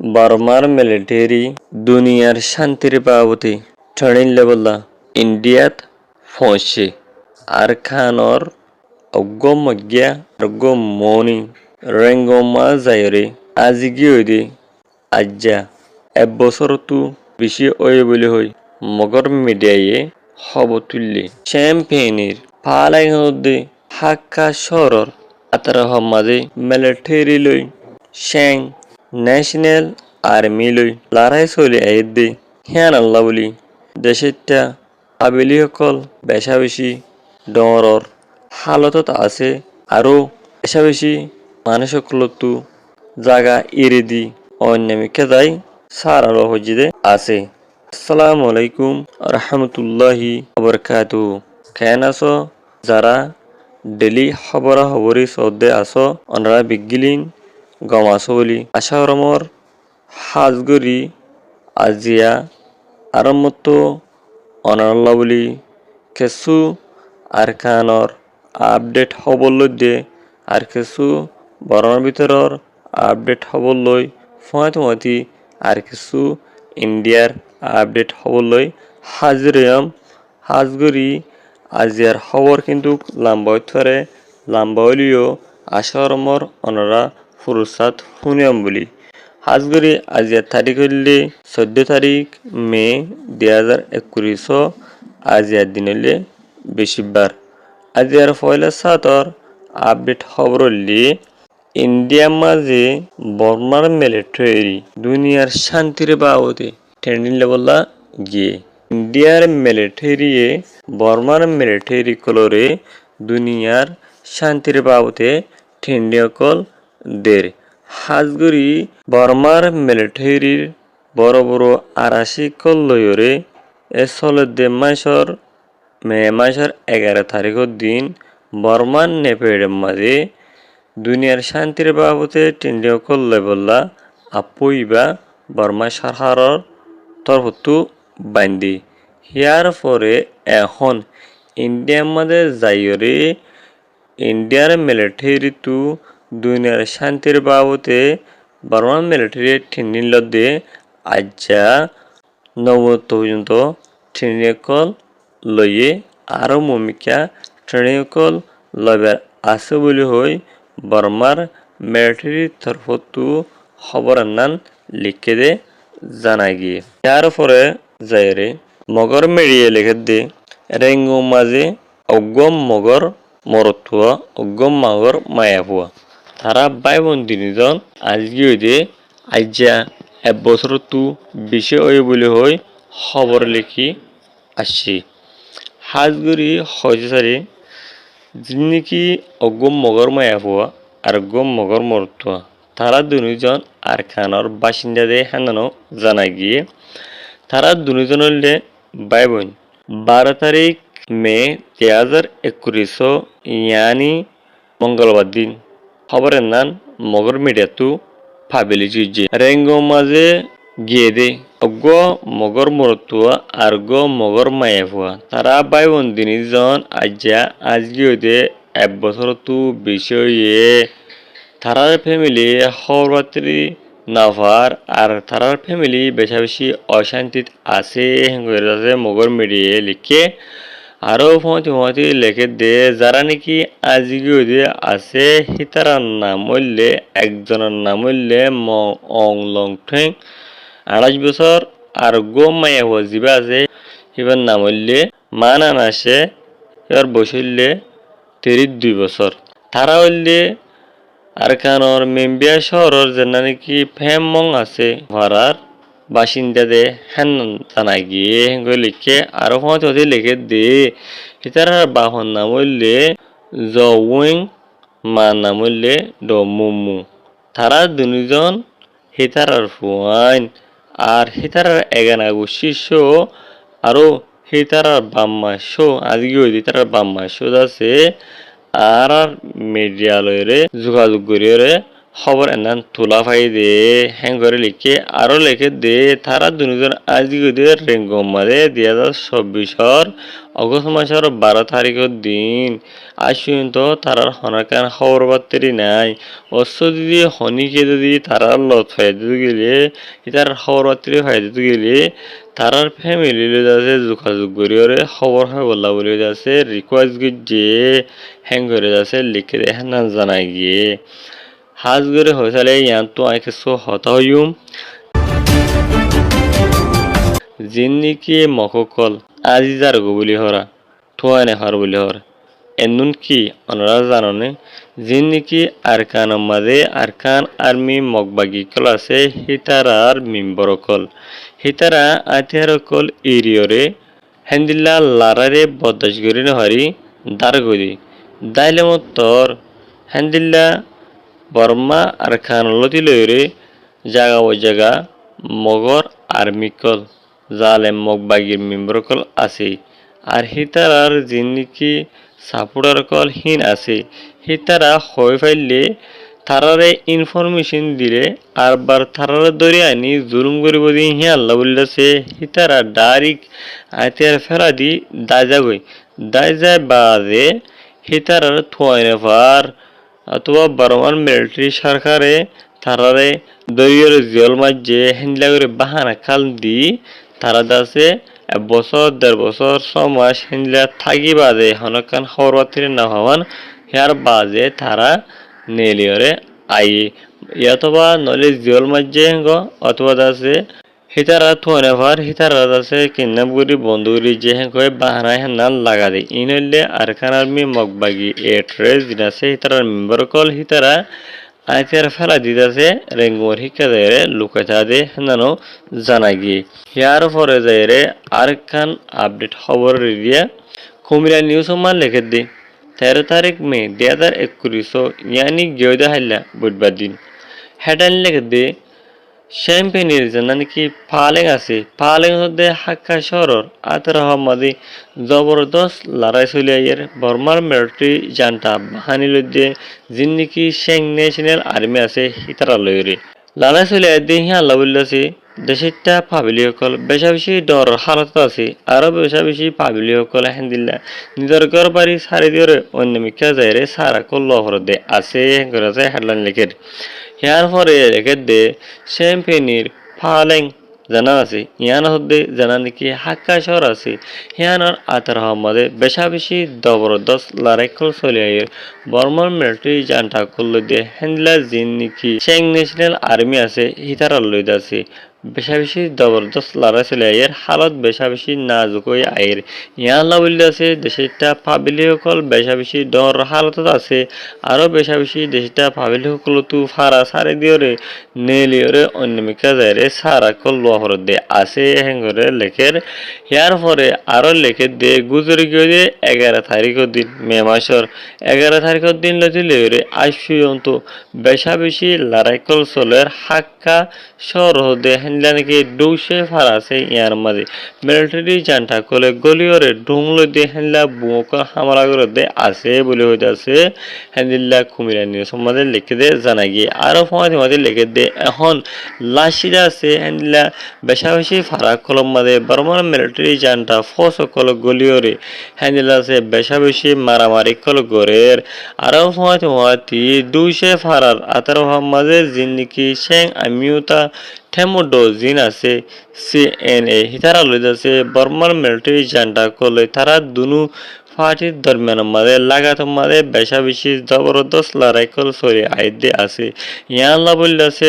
বর্মার military দুনিয়ার শান্তির বাবতে ঠনিলে বললা ইন্ডিয়াত ফসে আর খানর অগ্গমজ্ঞা অগ্গমনি রেঙ্গমা যায়রে আজিগি হইদে আজ্জা এবছরতো বেশি ওই বলে হই মগর মিডিয়ায়ে খবর তুললে চ্যাম্পিয়নের ফালাইনদে হাক্কা শহরর আতারা মাঝে মিলিটারি লই শ্যাং ন্যাশনাল আর্মি লই লড়াই চলে আইদে হিয়ান আল্লাহ বলি দেশেরটা আবেলি সকল বেশা বেশি ডরর হালতত আছে আৰু বেশা বেশি মানুষ সকলতো জাগা এড়ে দি অন্যামিকা যাই সার আলো হজিদে আছে। আসসালামু আলাইকুম রহমতুল্লাহি বরকাতু। কেন আছো যারা ডেলি খবরি সদ্দে আছো অনরা বিগিলিন গম আছো বলি আশা রমর হাজগরি আজিয়া আরম্মতো অনাল্লা বলি কেসু আর খানর আপডেট হবলই দে আর কিছু বরণের ভিতরের আপডেট হবলই ফয়তি আর কিছু ইন্ডিয়ার আপডেট হবলই হাজিরাম হাজগরি আজিয়ার খবর কিন্তু লম্বা হইতে লম্বা হইলেও আশারমর অনরা ফুরসাত শুনিয়াম বলি হাজগরি আজিয়ার তারিখ হইলে 14 তারিখ মে 2021 আজিয়ার দিন হইলে বেশিবার আজিয়ার পয়লা সাতর আপডেট খবর হইলে ইন্ডিয়ার মাঝে বর্মার মিলিটারি দুনিয়ার শান্তির বাবদে ট্রেন্ডিং লেভেলা গিয়ে ইন্ডিয়ার মিলিটারিয়ে বর্মার মিলিটারি কলরে দুনিয়ার শান্তির বাবদে ট্রেন্ডিং কল দের হাজগরি বর্মার মিলিটারির বড় বড় আরাশি কল লয়রে এসলদে মাসর মে মাসের 11 তারিখের দিন বর্মান নেপের মাঝে দুনিয়ার শান্তির বাবদে ট্রেন্ডিং কল লেভেলা আপুইবা বর্মা সরকারের তরফতো বান্ধি হিয়ার পরে এখন ইন্ডিয়ার মাঝে যাইরে ইন্ডিয়ার মিলিটারি তো দুনিয়ার শান্তির বাবদে বর্মার মিলিটারি ট্রেনিং লদে আজ্জা নবত পর্যন্ত ট্রেনিং কল লইয়ে আরো ভূমিকা ট্রেনিং কল লবার আছে বলে হই বর্মার মিলিটারি তরফতো খবর আনান লিখে দে জানা গিয়ে ইয়ার পরে যাইরে মগর মেরিয়ে লিখে দে রেঙ্গো মাঝে অগম মগর মরতুয়া অগম মগর মায়াপুয়া তারা ভাই বোন তিনজন আজকে হইতে আজ্জা এবছর তো বেশি ওই বলে হই খবর লিখি আসছি হাজগুড়ি হয়েছে সারি যিনি অগম মগর মায়াপুয়া আর গম মগর মরতুয়া তারা দুজন আর খানর বাসিন্দাদের হানানো জানা গিয়ে তারা দুজন হইলে ভাই বোন 12 তারিখ মে 2021 ইয়ানি মঙ্গলবার দিন খবরের নাম মগর মিডিয়াতু ফাবিলি জুইজে রেঙ্গো মাঝে গিয়ে দে অগ্গ মগর মরতুয়া আর গো মগর মায়াফুয়া তারা ভাই বোন তিনজন আজকে হইতে এক বছর তো বেশি হইয়ে তারার ফ্যামিলি খবরপাতি নাভার আর তারার ফ্যামিলি বেশা বেশি অশান্তিত আছে মগর মিডিয়ে লিখে আরো ফতি লেখে দে যারা নাকি আজকে হইতে আছে হিতারার নাম হইলে একজনের নাম হইলে অং লং ঠেং 28 বছর আর গো মায়া হওয়া যিবা আছে এবার নাম হইলে মানান আসে এবার বসইলে 32 বছর তারা হইলে আর কানর মেম্বিয়া শহরের যে নাকি ফেমং আছে ভাড়ার বাসিন্দাদের হ্যান জানা গিয়ে লিখে আরো ফতি লিখে দে হিতারার বাহন নাম হইলে জউইং মা নাম হইলে ড মুমু তারা দুজন হিতারার ফুয়াইন আর হিতারার এগানা শিষ্য আরো হিতারার বাম্মা শো আজকে ওই হিতারার বাম্মা শো আছে আর মিডিয়া লয়রে যোগাযোগ করিয়ে খবর এনান তোলা ফাই দে হ্যাং করে লিখে আরো লেখে দে তারা দুজন আজকে দে রেঙ্গম মাদে 2024 অগস্ট মাসের 12 তারিখের দিন আসুন তো তারার হনাকান খবর বার্তারি নাই অশ্ব যদি হনিকে যদি তারার লত ফাইদে গেলে তার খবর বার্তারি ফাইদে গেলে তারার ফ্যামিলি যাচ্ছে যোগাযোগ করিওরে খবর হয় বললা বলে যাচ্ছে রিকোয়েস্ট যে হ্যাং করে যাচ্ছে লিখে দেখেন না জানাই গিয়ে হাজ করে হয়েছে ইয়ান তো আইকে সো হতা হইম জিন্নিকি মককল আজি যার গো বলি হরা থোয়ানে হর বলি হর এনুন কি অনরা জাননে জিন্নিকি আরকান মাদে আরকান আর্মি মগবাগি কল আছে হিতারার মিম্বর কল হিতারা আতিয়ার কল এরিয়রে হেন্দিল্লা লারারে বদাস গরি নহরি দারগদি দাইলে মতর হেন্দিল্লা বর্মা আর খান লতি লইরে জাগা ও জাগা মগর আর্মিকল জালেম মগবাগির মেম্বরকল আছে আর হিতারার জিন্নিকি সাপোর্টার কল হিন আছে হিতারা হয়ে ফাইলে তারারে ইনফরমেশন দিলে আর বার তারারে ধরে আনি জুলুম করিব দি হি আল্লাহ বললাছে হিতারা ডাইরেক্ট আতিয়ার ফেরা দি দাজা গই দাজা বাদে হিতারার থোয়াইনে পার অথবা বর্মান মিলিটারি সরকারে তারারে দরিয়র জল মাঝে হিন্দলা করে বাহানা খাল দি তারা দাসে 1 বছর 1.5 বছর 6 মাস হিন্দলা থাকি বাদে হনকান খবর বাতির না হওয়ান ইয়ার বাজে তারা নেলিয়রে আই অথবা নলে জল মাঝে হেঙ্গ অথবা দাসে হিতারা থোনে ভার হিতারা দাসে কিন্নাপ করি বন্ধুরি যে হেঙ্গ বাহানা হেনান লাগা দে inlay Arkan army মগবাগি এট্রেস দিনাছে হিতারার member call হিতারা আইতের ফেলা দিদাছে রেঙ্গুর হিকা দেয় লুকাইতা দে হেনানো জানা গিয়ে ইয়ার পরে যায় আরকান আপডেট খবর দিয়া কুমিল্লা নিউজ মান লেখে দে 13 তারিখ মে 2021 ইয়ানি গেদা হাইলা বুধবার দিন হেডাইন লেখে দে শ্যাম্পেনির জানা নাকি ফালেং আছে ফালেং হতে হাক্কা শহর আতর আহমদি জবরদস্ত লড়াই চলে আইয়ের বর্মার মিলিটারি জানটা বাহানি লইতে যিন নাকি শেং ন্যাশনাল আর্মি আছে হিতারা লইরে লড়াই চলে আইতে হিয়া আল্লাহ বললাছে দেশেরটা পাবিলি সকল বেশা বেশি ডর হালত আছে আরো বেশা বেশি পাবিলি সকল হেন্দিল্লা নিজের ঘর বাড়ি সারি দিয়ে অন্য মিকা যায় রে সারা কল্ল দে আছে হেঙ্গরাজে হেডলাইন লিখে ইয়ার পরে রেখে দে শ্যাম্পেনির ফালেং জানা আছে ইয়ান হদ্দে জানা নাকি হাক্কা শহর আছে ইয়ানোর আতার আহমদে বেশা বেশি জবরদস্ত লড়াই কল চলে আইয়ের বর্মার মিলিটারি জানটা করল দিয়ে হেন্ডলা জিন নাকি শেং ন্যাশনাল আর্মি আছে হিতারা লইদ আছে বেশা বেশি জবরদস্ত লড়াই চলে আইয়ের হালত বেশা বেশি নাজুক হয়ে আইয়ের ইয়াল্লা বললে আছে দেশটা পাবিলি সকল বেশা বেশি ডর হালতত আছে আরো বেশা বেশি দেশটা পাবিলি সকল তু ফারা সারে দিওরে নেলিওরে অন্যমিকা যায় রে সারা কল লোহর দে আছে হেঙ্গরে লেখের ইয়ার পরে আরো লেখে দে গুজরি গিয়ে 11 তারিখের দিন মে মাসের 11 তারিখের দিন লতিলে আইসুয়ন্ত বেশা বেশি লড়াই কল চলের হাক্কা শহর দে হেনলা নাকি ডৌসে ফারা আছে ইয়ার মাঝে মিলিটারি জানটা কলে গলিওরে ঢুংলো দিয়ে হেনলা বুক হামলা করে দে আছে বলে হইতে আছে হেন্দিল্লা কুমিরা নিয়ে সম্বন্ধে লিখে দে জানা গিয়ে আরো ফমাতে লিখে দে এখন লাশিরা আছে হেন্দিল্লা বেশা বেশি ফারা কলম মাঝে বর্মার মিলিটারি জানটা ফস কল গলিওরে হেন্দিল্লা আছে বেশা বেশি মারামারি কল গড়ের আরো ফমাতে দুইশে ফারার আতার মাঝে জিন্দিকি শেং আমিউতা ঠেমোডো জিন আছে সিএনএ হিতারা লইদ আছে বর্মার মিলিটারি জানটা করলে তারা দুনু পার্টির দরমিয়ান মাঝে লাগাত মাঝে বেশা বেশি জবরদস্ত লড়াই কল সরে আইদে আছে ইয়াল্লা বললে আছে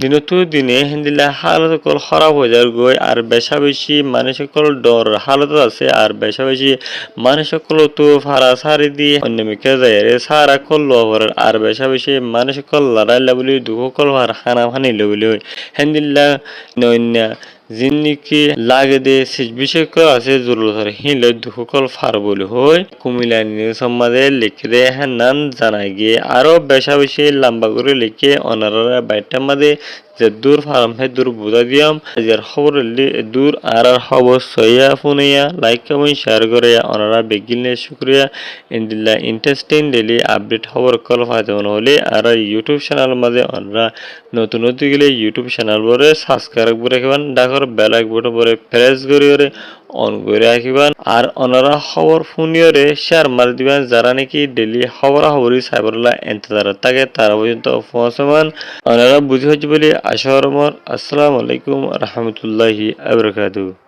দিন তু দিনে হিন্দিলা হালত কল খারাপ হয়ে যার গই আর বেশা বেশি মানুষ সকল ডর হালত আছে আর বেশা বেশি মানুষ সকল তো ফারা সারি দিয়ে অন্য মিকে যায় রে সারা কল লহর আর বেশা বেশি মানুষ সকল লড়াইলা বলি দুঃখ কল হার খানা ফানিল বলি হেন্দিল্লা নৈন্যা জিন্নিকি লাগে দে বিষয় আছে জরুরত হিলে দুঃখকল ফার বলে হয় কুমিল্লা নিউজ সম্মাদে লিখে দে হ্যাঁ নান জানা গিয়ে আরো বেশা বেশি লম্বা করে লিখে অনারা বাইটার মাঝে যে দূর ফার্ম হে দূর বুঝা দিয়াম যার খবর দূর আর খবর সইয়া ফুনিয়া লাইক কমেন্ট শেয়ার করে ওনারা বেগিলে শুক্রিয়া ইন্দিল্লা ইন্টারেস্টিং ডেইলি আপডেট খবর কল ফায়দা হলে আর ইউটিউব চ্যানেল মাঝে ওনারা নতুন নতুন গেলে ইউটিউব চ্যানেল বরে সাবস্ক্রাইব করে রাখবেন ডাকর বেল আইকন বরে প্রেস করে অন করে রাখবেন আর ওনারা খবর ফুনিয়রে শেয়ার মারি দিবেন যারা নাকি ডেইলি খবর খবরই সাইবরলা ইন্তজার থাকে তারা পর্যন্ত পৌঁছাবেন ওনারা বুঝে হচ্ছে বলে আশা রহমান আসসালামু আলাইকুম রহমতুল্লাহি আবরাকাতুহু